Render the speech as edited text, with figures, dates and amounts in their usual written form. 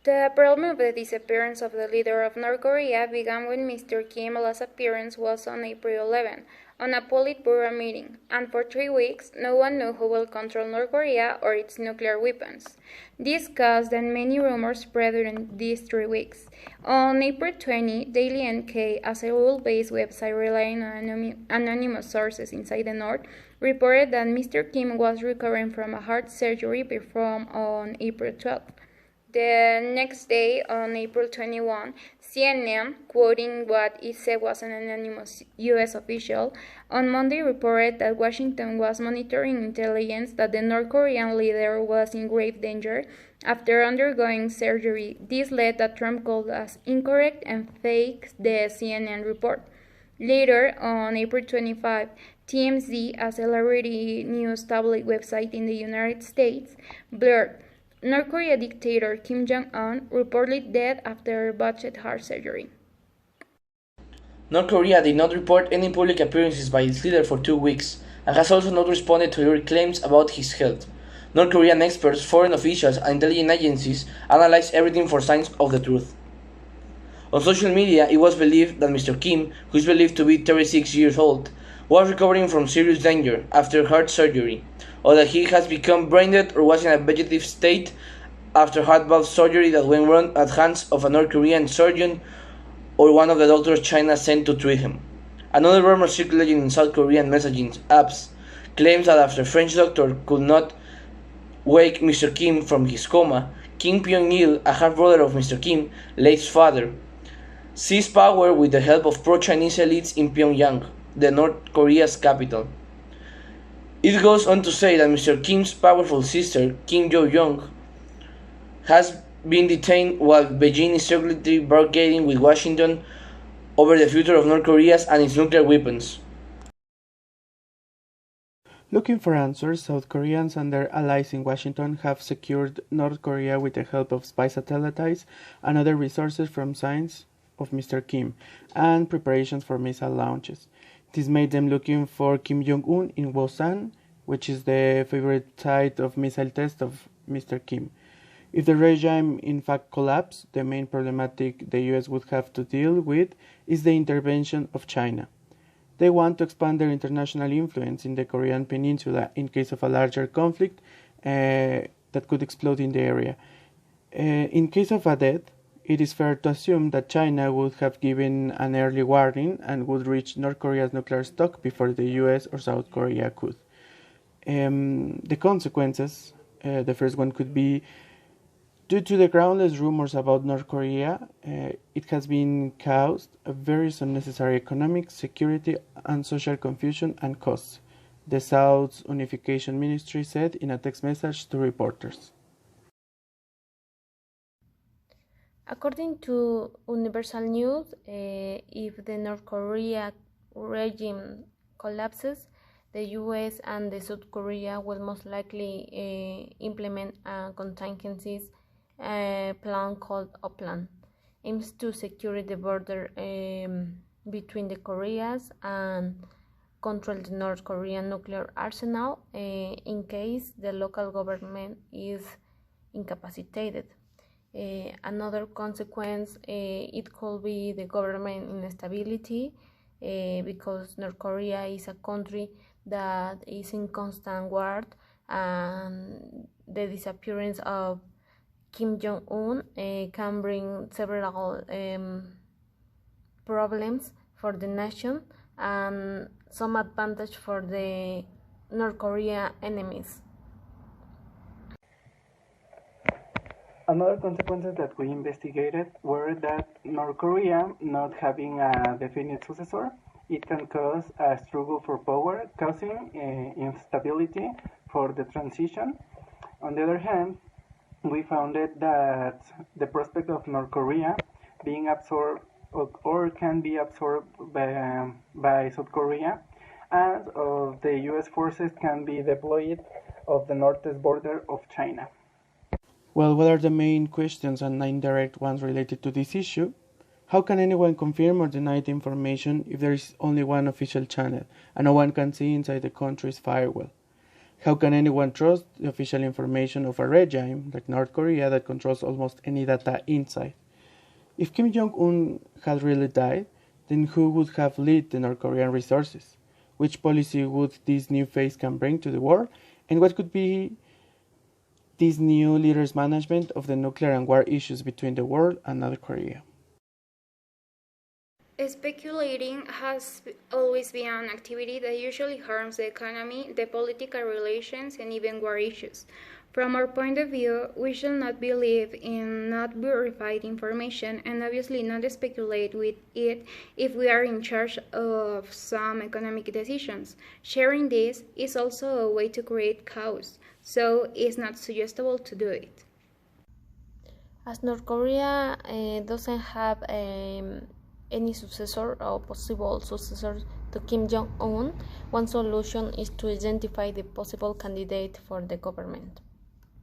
The problem of the disappearance of the leader of North Korea began when Mr. Kim's last appearance was on April 11, on a Politburo meeting, and for 3 weeks no one knew who will control North Korea or its nuclear weapons. This caused that many rumors spread during these 3 weeks. On April 20, Daily NK, a Seoul-based website relying on anonymous sources inside the North, reported that Mr. Kim was recovering from a heart surgery performed on April 12. The next day, on April 21, CNN, quoting what it said was an anonymous U.S. official, on Monday reported that Washington was monitoring intelligence that the North Korean leader was in grave danger after undergoing surgery. This led that Trump called as incorrect and fake the CNN report. Later, on April 25, TMZ, a celebrity news tabloid website in the United States, blurred North Korea dictator Kim Jong Un reportedly dead after botched heart surgery. North Korea did not report any public appearances by its leader for 2 weeks and has also not responded to your claims about his health. North Korean experts, foreign officials, and intelligence agencies analyzed everything for signs of the truth. On social media, it was believed that Mr. Kim, who is believed to be 36 years old, was recovering from serious danger after heart surgery, or that he has become brain dead or was in a vegetative state after heart valve surgery that went wrong at hands of a North Korean surgeon or one of the doctors China sent to treat him. Another rumor circulating in South Korean messaging apps claims that after a French doctor could not wake Mr. Kim from his coma, Kim Pyong-il, a half-brother of Mr. Kim, late father, seized power with the help of pro-Chinese elites in Pyongyang, the North Korea's capital. It goes on to say that Mr. Kim's powerful sister, Kim Yo-young, has been detained while Beijing is secretly bargaining with Washington over the future of North Korea and its nuclear weapons. Looking for answers, South Koreans and their allies in Washington have secured North Korea with the help of spy satellites and other resources from signs of Mr. Kim and preparations for missile launches. This made them looking for Kim Jong Un in Wosan, which is the favorite site of missile test of Mr. Kim. If the regime in fact collapsed, the main problematic the US would have to deal with is the intervention of China. They want to expand their international influence in the Korean peninsula in case of a larger conflict that could explode in the area. In case of a death, it is fair to assume that China would have given an early warning and would reach North Korea's nuclear stock before the US or South Korea could. The consequences, the first one could be, due to the groundless rumors about North Korea, it has been caused a very unnecessary economic, security, and social confusion and costs, the South's Unification Ministry said in a text message to reporters. According to Universal News, if the North Korea regime collapses, the US and the South Korea will most likely implement a contingencies plan called OPLAN, aims to secure the border between the Koreas and control the North Korean nuclear arsenal in case the local government is incapacitated. Another consequence, it could be the government instability because North Korea is a country that is in constant war, and the disappearance of Kim Jong Un can bring several problems for the nation and some advantage for the North Korea enemies. Another consequences that we investigated were that North Korea not having a definite successor, it can cause a struggle for power, causing instability for the transition. On the other hand, we found that the prospect of North Korea being absorbed or can be absorbed by South Korea, and the US forces can be deployed of the northeast border of China. Well, what are the main questions and indirect ones related to this issue? How can anyone confirm or deny the information if there is only one official channel and no one can see inside the country's firewall? How can anyone trust the official information of a regime like North Korea that controls almost any data inside? If Kim Jong Un had really died, then who would have led the North Korean resources? Which policy would this new phase can bring to the war? And what could be this new leader's management of the nuclear and war issues between the world and North Korea? Speculating has always been an activity that usually harms the economy, the political relations, and even war issues. From our point of view, we should not believe in not verified information and obviously not speculate with it if we are in charge of some economic decisions. Sharing this is also a way to create chaos, so it's not suggestible to do it. As North Korea doesn't have any successor or possible successor to Kim Jong Un, one solution is to identify the possible candidate for the government.